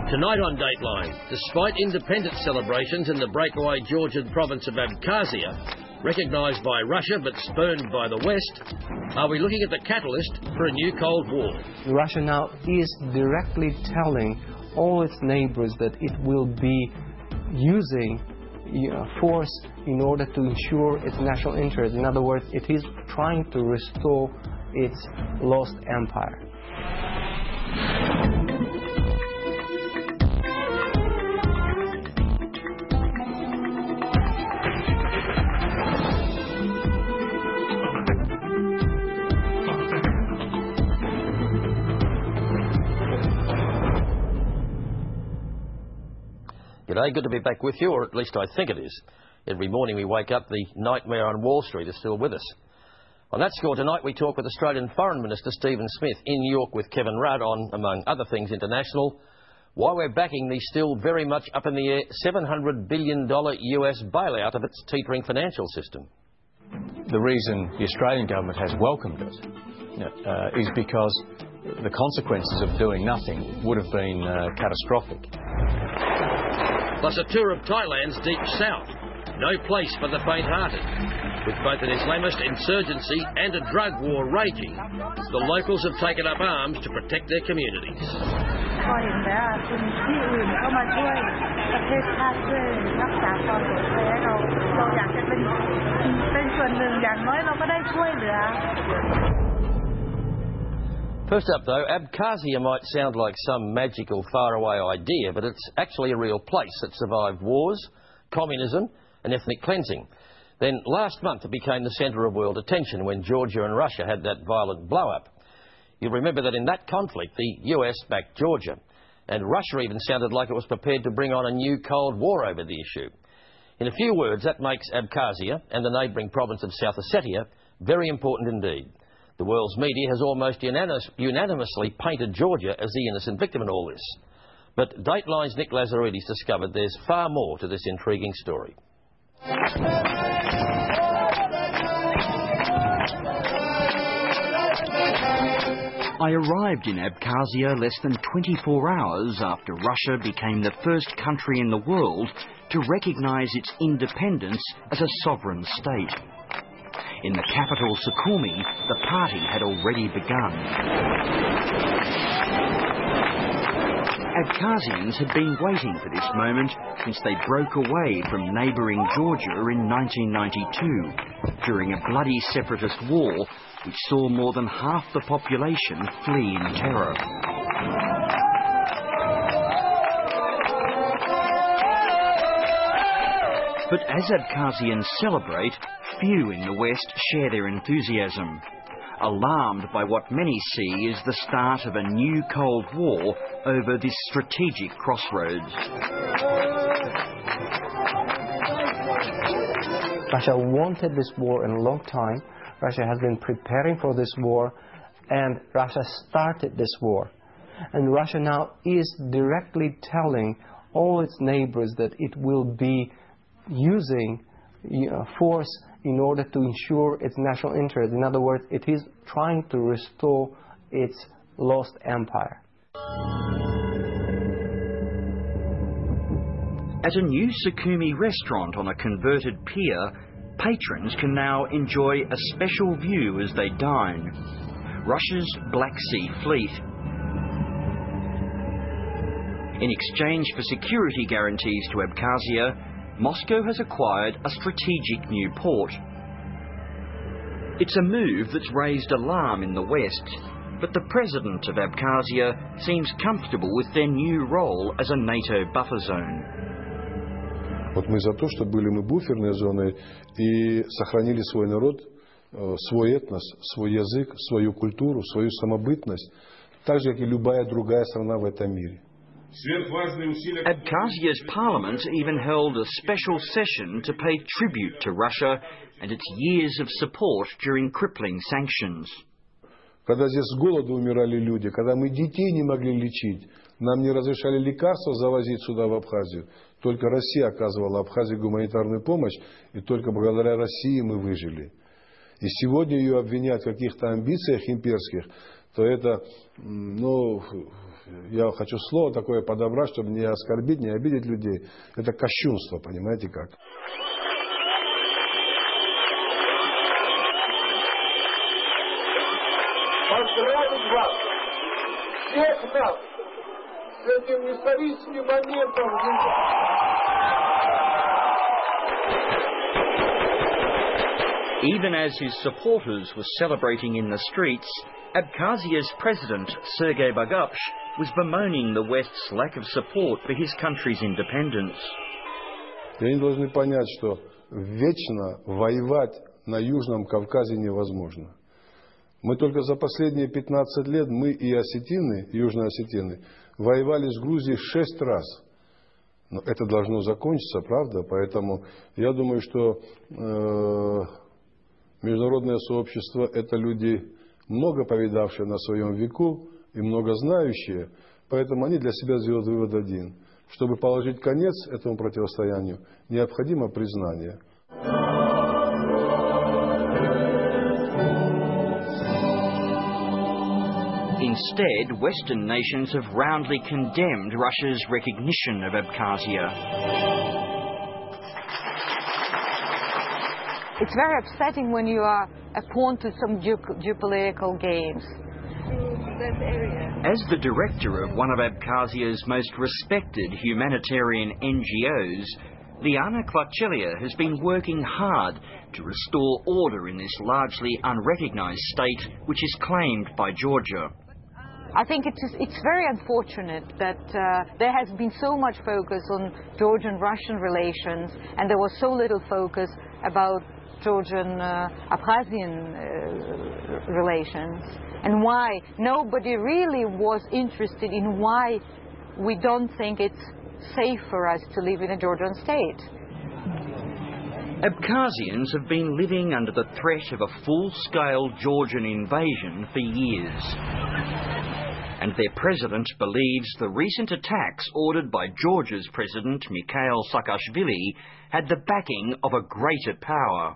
Tonight on Dateline, despite independence celebrations in the breakaway Georgian province of Abkhazia, recognised by Russia but spurned by the West, are we looking at the catalyst for a new Cold War? Russia now is directly telling all its neighbours that it will be using force in order to ensure its national interest. In other words, it is trying to restore its lost empire. G'day, good to be back with you, or at least I think it is. Every morning we wake up, the nightmare on Wall Street is still with us. On that score tonight we talk with Australian Foreign Minister Stephen Smith in New York with Kevin Rudd on, among other things, international, why we're backing the still very much up in the air $700 billion US bailout of its teetering financial system. The reason the Australian government has welcomed it is because the consequences of doing nothing would have been catastrophic. Plus a tour of Thailand's deep south. No place for the faint-hearted. With both an Islamist insurgency and a drug war raging, the locals have taken up arms to protect their communities. First up, though, Abkhazia might sound like some magical faraway idea, but it's actually a real place that survived wars, communism and ethnic cleansing. Then last month it became the centre of world attention when Georgia and Russia had that violent blow-up. You'll remember that in that conflict the US backed Georgia, and Russia even sounded like it was prepared to bring on a new Cold War over the issue. In a few words, that makes Abkhazia and the neighbouring province of South Ossetia very important indeed. The world's media has almost unanimously painted Georgia as the innocent victim in all this. But Dateline's Nick Lazaredes discovered there's far more to this intriguing story. I arrived in Abkhazia less than 24 hours after Russia became the first country in the world to recognise its independence as a sovereign state. In the capital, Sukhumi, the party had already begun. Abkhazians had been waiting for this moment since they broke away from neighbouring Georgia in 1992, during a bloody separatist war which saw more than half the population flee in terror. But as Abkhazians celebrate, few in the West share their enthusiasm, alarmed by what many see as the start of a new Cold War over this strategic crossroads. Russia wanted this war in a long time. Russia has been preparing for this war, and Russia started this war. And Russia now is directly telling all its neighbors that it will be using force in order to ensure its national interest. In other words, it is trying to restore its lost empire. At a new Sukhumi restaurant on a converted pier, patrons can now enjoy a special view as they dine. Russia's Black Sea Fleet. In exchange for security guarantees to Abkhazia, Moscow has acquired a strategic new port. It's a move that's raised alarm in the West, but the president of Abkhazia seems comfortable with their new role as a NATO buffer zone. Вот мы за то, чтобы были мы буферной зоной и сохранили свой народ, свой этнос, свой язык, свою культуру, свою самобытность, так же, как и любая другая страна в этом мире. Abkhazia's parliament even held a special session to pay tribute to Russia and its years of support during crippling sanctions. Когда здесь с голоду умирали люди, когда мы детей не могли лечить, нам не разрешали лекарства завозить сюда, в Абхазию. Только Россия оказывала Абхазии гуманитарную помощь, и только благодаря России мы выжили. И сегодня ее обвинять в каких-то амбициях имперских, то это, я хочу слово такое подобрать, чтобы не оскорбить, не обидеть людей. Это кощунство, понимаете как? Поздравить вас, всех нас, с этим историческим моментом. Even as his supporters were celebrating in the streets, Abkhazia's President Sergey Bagapsh was bemoaning the West's lack of support for his country's independence. И они должны понять, что вечно воевать на Южном Кавказе невозможно. Мы только за последние 15 лет, мы и осетины, южные осетины, воевали с Грузией 6 раз. Но это должно закончиться, правда? Поэтому я думаю, что международное сообщество – это люди, много повидавшие на своем веку и много знающие. Поэтому они для себя сделают вывод один. Чтобы положить конец этому противостоянию, необходимо признание. Instead, Western nations have roundly condemned Russia's recognition of Abkhazia. It's very upsetting when you are a pawn to some geopolitical games. As the director of one of Abkhazia's most respected humanitarian NGOs, Liana Klachelia has been working hard to restore order in this largely unrecognised state which is claimed by Georgia. I think it's very unfortunate that there has been so much focus on Georgian-Russian relations and there was so little focus about Georgian-Abkhazian relations, and why nobody really was interested in why we don't think it's safe for us to live in a Georgian state. Abkhazians have been living under the threat of a full-scale Georgian invasion for years. And their president believes the recent attacks ordered by Georgia's president Mikhail Saakashvili had the backing of a greater power.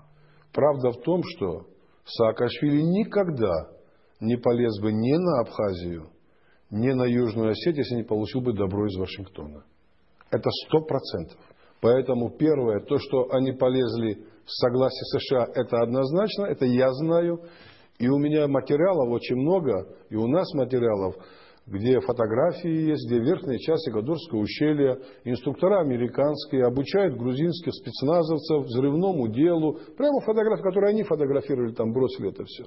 Правда в том, что Саакашвили никогда не полез бы ни на Абхазию, ни на Южную Осетию, если не получил бы добро из Вашингтона. Это 100%. Поэтому первое, то, что они полезли с согласия США, это однозначно, это я знаю. И у меня материалов очень много, и у нас материалов, где фотографии есть, где в верхней части Кодорского ущелья инструктора американские обучают грузинских спецназовцев взрывному делу. Прямо фотографии, которые они фотографировали, там бросили это все.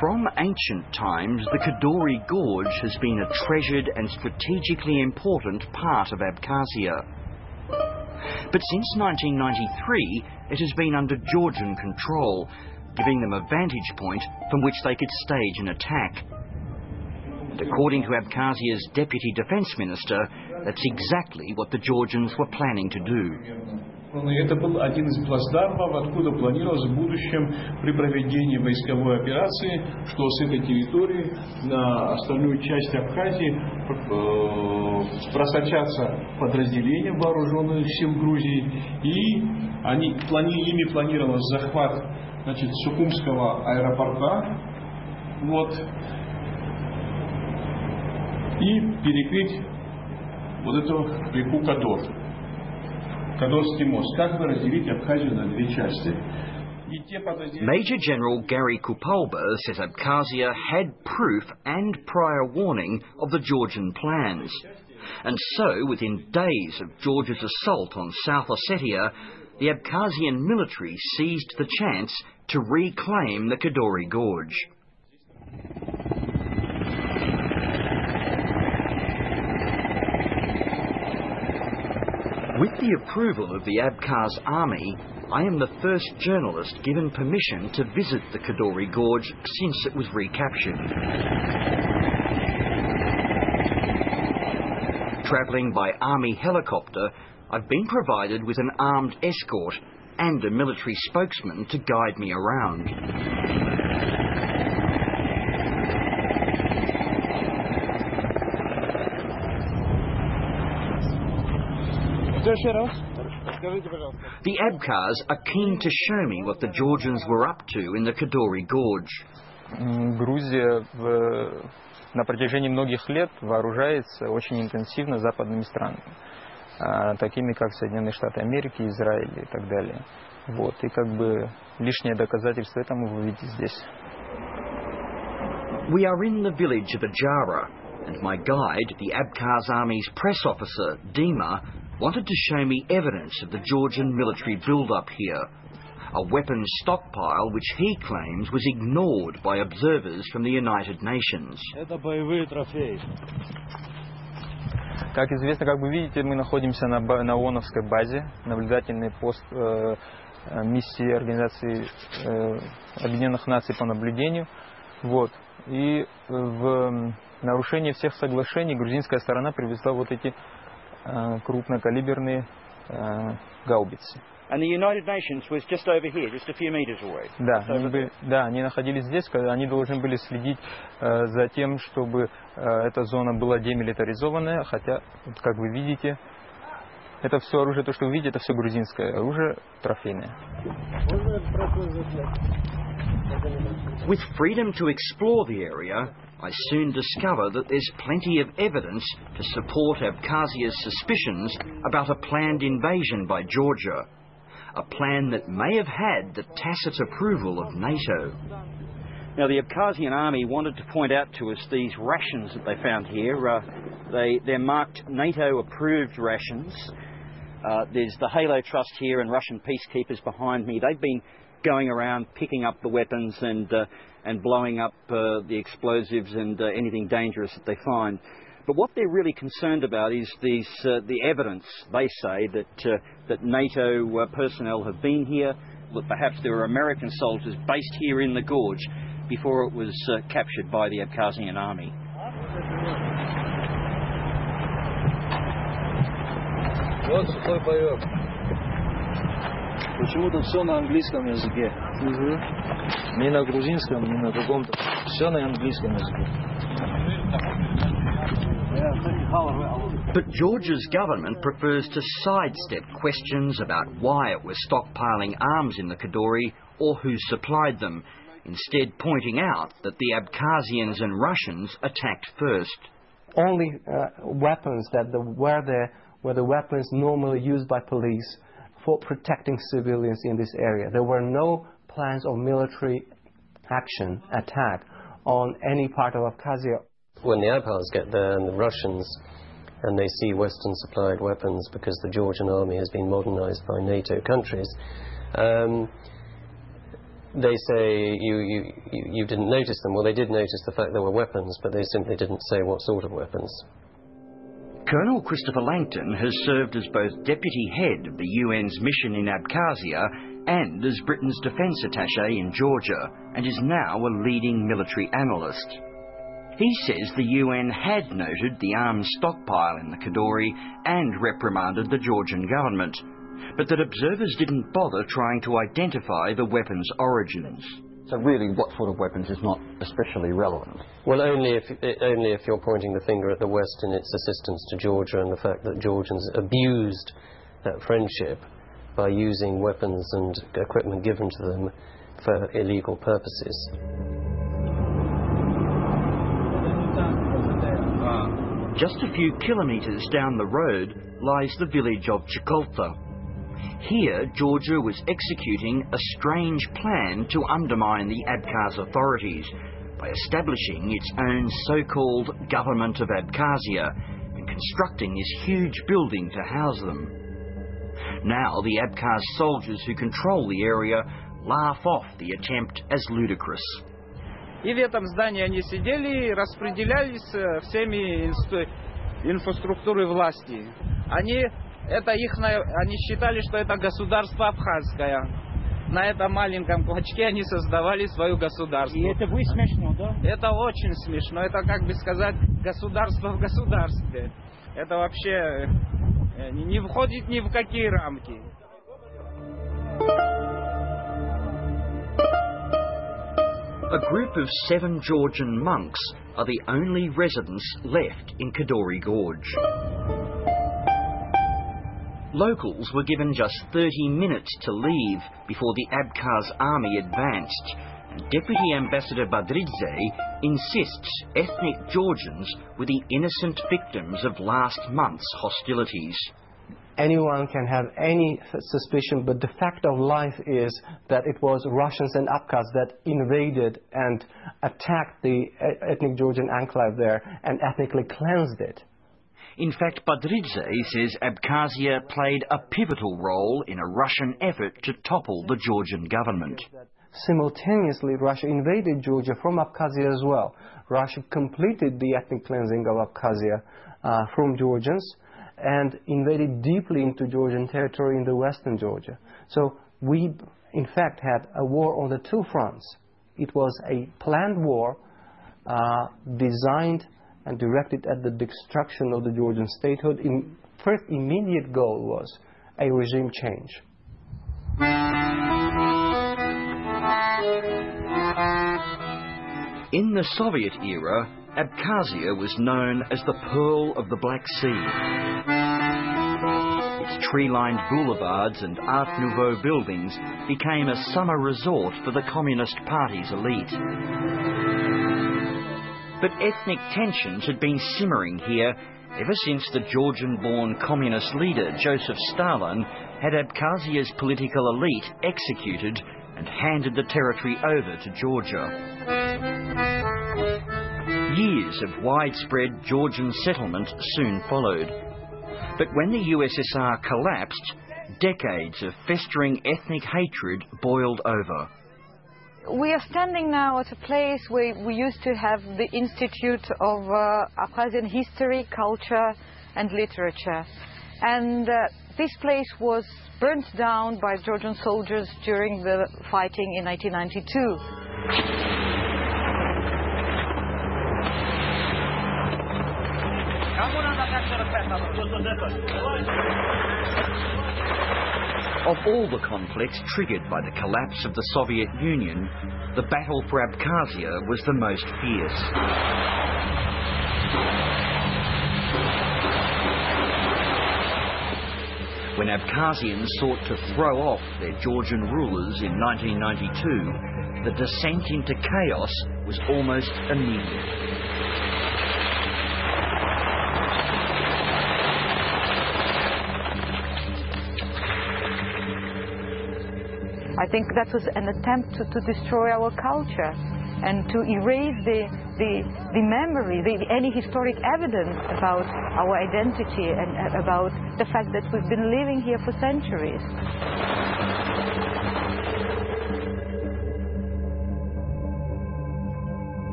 From ancient times, the Kodori Gorge has been a treasured and strategically important part of Abkhazia. But since 1993, it has been under Georgian control, giving them a vantage point from which they could stage an attack. And according to Abkhazia's Deputy Defence Minister, that's exactly what the Georgians were planning to do. Это был один из плацдармов, откуда планировалось в будущем при проведении войсковой операции, что с этой территории на остальную часть Абхазии просочатся подразделения вооруженных сил Грузии, и ими планировалось захват, значит, Сухумского аэропорта, вот, и перекрыть вот эту реку Кадор. Major General Gary Kupalba says Abkhazia had proof and prior warning of the Georgian plans. And so, within days of Georgia's assault on South Ossetia, the Abkhazian military seized the chance to reclaim the Kodori Gorge. With the approval of the Abkaz army, I am the first journalist given permission to visit the Kodori Gorge since it was recaptured. Travelling by army helicopter, I've been provided with an armed escort and a military spokesman to guide me around. The Abkhaz are keen to show me what the Georgians were up to in the Kodori Gorge. Грузия на протяжении многих лет вооружается очень интенсивно западными странами, такими как Соединенные Штаты Америки, Израиль и так далее. Вот, и как бы лишнее доказательство этому вы видите здесь. We are in the village of Ajara, and my guide, the Abkhaz Army's press officer, Dima, wanted to show me evidence of the Georgian military build-up here. A weapons stockpile which he claims was ignored by observers from the United Nations. Как известно, как вы видите, мы находимся на ООНовской базе, наблюдательный пост миссии Организации Объединенных Наций по наблюдению. Вот. И в нарушение всех соглашений грузинская сторона привезла вот эти крупнокалиберные гаубицы. And the United Nations was just over here, just a few meters away. Да, они находились здесь, они должны были следить за тем, чтобы эта зона была демилитаризованная, хотя, как вы видите, это все оружие, то, что вы видите, это все грузинское оружие, трофейное. With freedom to explore the area, I soon discover that there's plenty of evidence to support Abkhazia's suspicions about a planned invasion by Georgia. A plan that may have had the tacit approval of NATO. Now, the Abkhazian army wanted to point out to us these rations that they found here. They're marked NATO-approved rations. There's the Halo Trust here and Russian peacekeepers behind me. They've been going around picking up the weapons and blowing up the explosives and anything dangerous that they find. But what they're really concerned about is the evidence, they say, that NATO personnel have been here, that perhaps there were American soldiers based here in the gorge before it was captured by the Abkhazian army. Вот сухой боек. Почему-то все на английском языке. Не на грузинском, не на другом. Все на английском языке. But Georgia's government prefers to sidestep questions about why it was stockpiling arms in the Kadori or who supplied them, instead pointing out that the Abkhazians and Russians attacked first. Only weapons that were the weapons normally used by police for protecting civilians in this area. There were no plans of military action, attack on any part of Abkhazia. When the Abkhaz get there and the Russians, and they see Western supplied weapons because the Georgian army has been modernized by NATO countries, they say, you didn't notice them. Well, they did notice the fact there were weapons, but they simply didn't say what sort of weapons. Colonel Christopher Langton has served as both deputy head of the UN's mission in Abkhazia and as Britain's defence attaché in Georgia, and is now a leading military analyst. He says the UN had noted the arms stockpile in the Kadori and reprimanded the Georgian government, but that observers didn't bother trying to identify the weapons' origins. So really, what sort of weapons is not especially relevant? Well, only if you're pointing the finger at the West in its assistance to Georgia and the fact that Georgians abused that friendship by using weapons and equipment given to them for illegal purposes. Just a few kilometres down the road lies the village of Chikolta. Here, Georgia was executing a strange plan to undermine the Abkhaz authorities by establishing its own so-called Government of Abkhazia and constructing this huge building to house them. Now, the Abkhaz soldiers who control the area laugh off the attempt as ludicrous. И в этом здании они сидели и распределялись всеми инфраструктурой власти. Они считали, что это государство абхазское. На этом маленьком клочке они создавали свое государство. И это вы смешно, да? Это очень смешно. Это, как бы сказать, государство в государстве. Это вообще не входит ни в какие рамки. A group of 7 Georgian monks are the only residents left in Kodori Gorge. Locals were given just 30 minutes to leave before the Abkhaz army advanced. Deputy Ambassador Lazaredes insists ethnic Georgians were the innocent victims of last month's hostilities. Anyone can have any suspicion, but the fact of life is that it was Russians and Abkhaz that invaded and attacked the ethnic Georgian enclave there and ethnically cleansed it. In fact, Lazaredes says Abkhazia played a pivotal role in a Russian effort to topple the Georgian government. Simultaneously, Russia invaded Georgia from Abkhazia as well. Russia completed the ethnic cleansing of Abkhazia from Georgians and invaded deeply into Georgian territory in the western Georgia. So we, in fact, had a war on the two fronts. It was a planned war designed and directed at the destruction of the Georgian statehood. First immediate goal was a regime change. In the Soviet era, Abkhazia was known as the Pearl of the Black Sea. Its tree-lined boulevards and Art Nouveau buildings became a summer resort for the Communist Party's elite. But ethnic tensions had been simmering here ever since the Georgian-born communist leader Joseph Stalin had Abkhazia's political elite executed and handed the territory over to Georgia. Years of widespread Georgian settlement soon followed. But when the USSR collapsed, decades of festering ethnic hatred boiled over. We are standing now at a place where we used to have the Institute of Abkhazian History, Culture and Literature. And this place was burnt down by Georgian soldiers during the fighting in 1992. Of all the conflicts triggered by the collapse of the Soviet Union, the battle for Abkhazia was the most fierce. When Abkhazians sought to throw off their Georgian rulers in 1992, the descent into chaos was almost immediate. I think that was an attempt to destroy our culture and to erase the memory, any historic evidence about our identity and about the fact that we've been living here for centuries.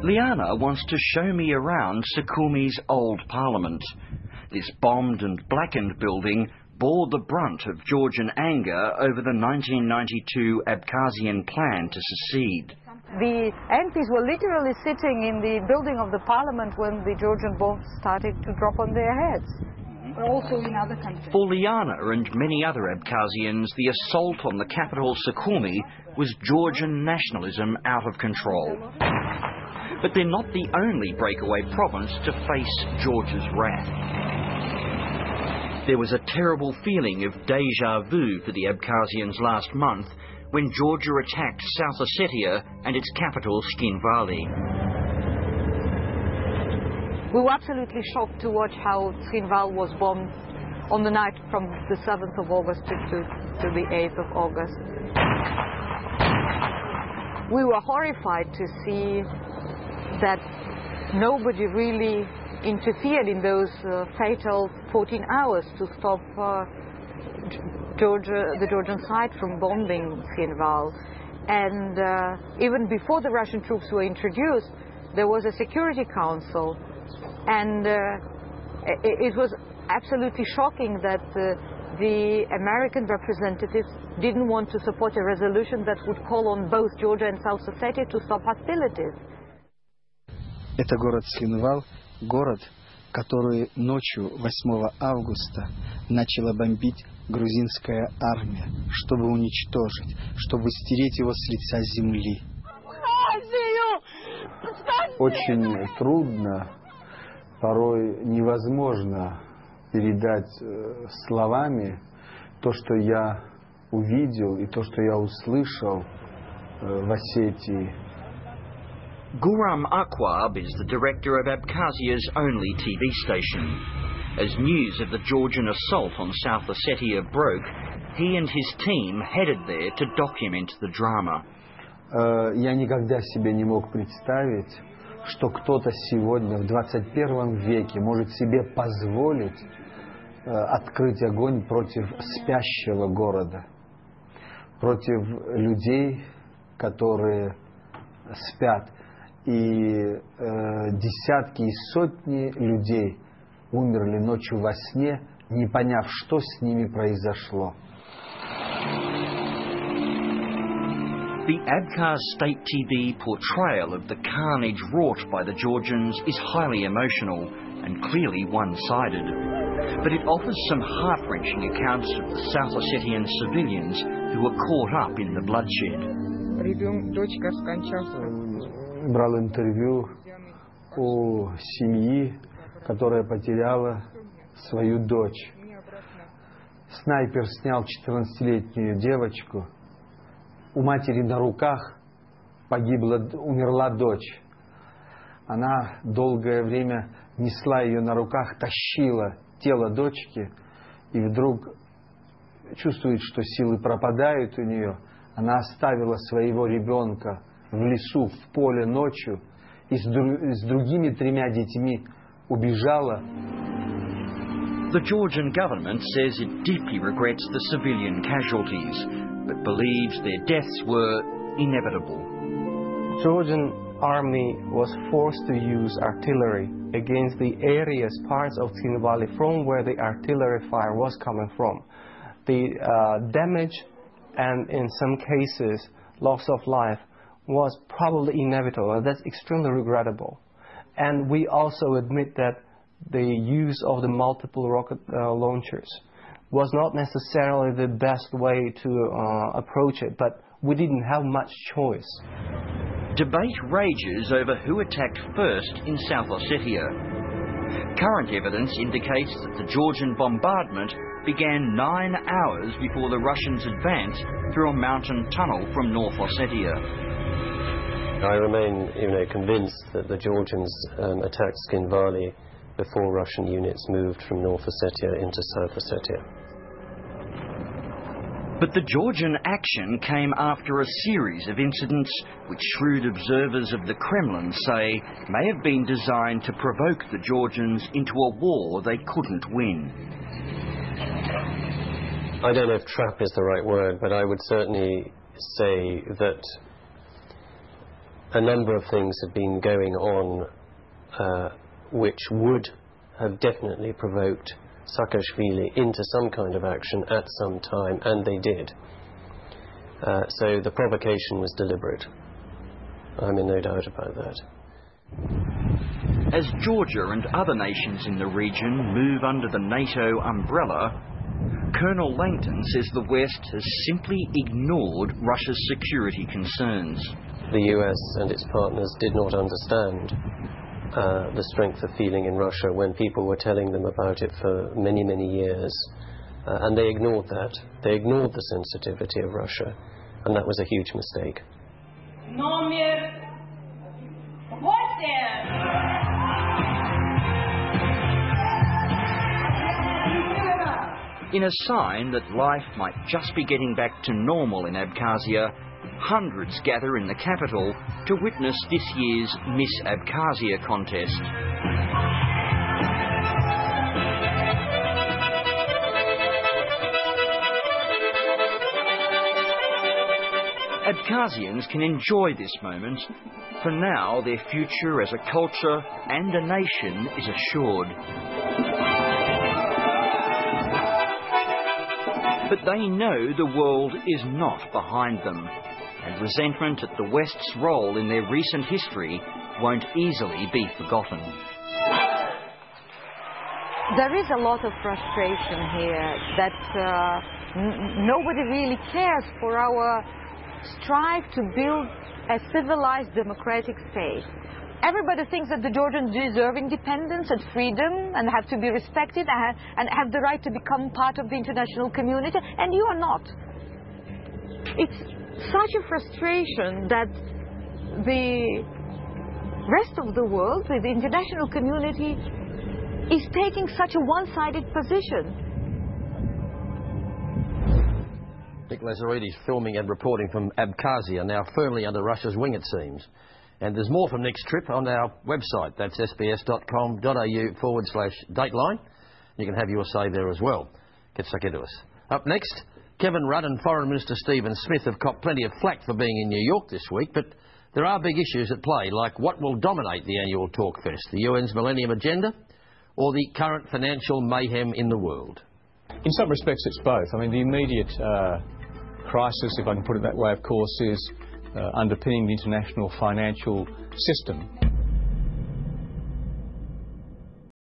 Liana wants to show me around Sukhum's old parliament. This bombed and blackened building bore the brunt of Georgian anger over the 1992 Abkhazian plan to secede. The MPs were literally sitting in the building of the parliament when the Georgian bombs started to drop on their heads. Also in other countries. For Liana and many other Abkhazians, the assault on the capital Sukhumi was Georgian nationalism out of control. But they're not the only breakaway province to face Georgia's wrath. There was a terrible feeling of déjà vu for the Abkhazians last month when Georgia attacked South Ossetia and its capital, Tskhinvali. We were absolutely shocked to watch how Tskhinval was bombed on the night from the 7th of August to the 8th of August. We were horrified to see that nobody really interfered in those fatal 14 hours to stop the Georgian side from bombing Tskhinval. And even before the Russian troops were introduced, there was a Security Council. And it was absolutely shocking that the American representatives didn't want to support a resolution that would call on both Georgia and South Ossetia to stop hostilities. Это город Тскhinval, город, который ночью 8 августа начала бомбить грузинская армия, чтобы уничтожить, чтобы стереть его с лица земли. Очень трудно, порой невозможно передать словами то, что я увидел и то, что я услышал в Осетии. Guram Akwab is the director of Abkhazia's only TV station. As news of the Georgian assault on South Ossetia broke, he and his team headed there to document the drama. Я никогда себе не мог представить, что кто-то сегодня в 21 веке может себе позволить открыть огонь против спящего города, против людей, которые спят. И десятки и сотни людей умерли ночью во сне, не поняв, что с ними произошло. The Abkhaz state TV portrayal of the carnage wrought by the Georgians is highly emotional and clearly one-sided. But it offers some heart-wrenching accounts of the South Ossetian civilians who were caught up in the bloodshed. Брал интервью у семьи, которая потеряла свою дочь. Снайпер снял 14-летнюю девочку. У матери на руках умерла дочь. Она долгое время несла ее на руках, тащила тело дочки, и вдруг чувствует, что силы пропадают у нее. Она оставила своего ребенка в лесу, в поле ночью, и с другими 3 детьми убежала. The Georgian government says it deeply regrets the civilian casualties, but believes their deaths were inevitable. Georgian army was forced to use artillery against the areas, parts of Tin Valley from where the artillery fire was coming from. The damage and in some cases loss of life was probably inevitable, and that's extremely regrettable. And we also admit that the use of the multiple rocket launchers was not necessarily the best way to approach it, but we didn't have much choice. Debate rages over who attacked first in South Ossetia. Current evidence indicates that the Georgian bombardment began 9 hours before the Russians advanced through a mountain tunnel from North Ossetia. I remain, convinced that the Georgians attacked Skin Valley before Russian units moved from North Ossetia into South Ossetia. But the Georgian action came after a series of incidents which shrewd observers of the Kremlin say may have been designed to provoke the Georgians into a war they couldn't win. I don't know if trap is the right word, but I would certainly say that a number of things have been going on which would have definitely provoked Saakashvili into some kind of action at some time, and they did. So the provocation was deliberate. I'm in no doubt about that. As Georgia and other nations in the region move under the NATO umbrella, Colonel Langton says the West has simply ignored Russia's security concerns. The US and its partners did not understand the strength of feeling in Russia when people were telling them about it for many, many years. And they ignored that. They ignored the sensitivity of Russia, and that was a huge mistake. In a sign that life might just be getting back to normal in Abkhazia, hundreds gather in the capital to witness this year's Miss Abkhazia contest. Abkhazians can enjoy this moment. For now, their future as a culture and a nation is assured. But they know the world is not behind them, and resentment at the West's role in their recent history won't easily be forgotten. There is a lot of frustration here that nobody really cares for our strive to build a civilized democratic state. Everybody thinks that the Georgians deserve independence and freedom and have to be respected and have the right to become part of the international community, and you are not. It's such a frustration that the rest of the world, the international community, is taking such a one-sided position. Nick Lazaredes filming and reporting from Abkhazia, now firmly under Russia's wing, it seems. And there's more from Nick's trip on our website. That's sbs.com.au/Dateline. You can have your say there as well. Get stuck into us. Up next, Kevin Rudd and Foreign Minister Stephen Smith have copped plenty of flack for being in New York this week, but there are big issues at play, like what will dominate the annual Talkfest, the UN's Millennium Agenda or the current financial mayhem in the world? In some respects, it's both. I mean, the immediate crisis, if I can put it that way, of course, is underpinning the international financial system.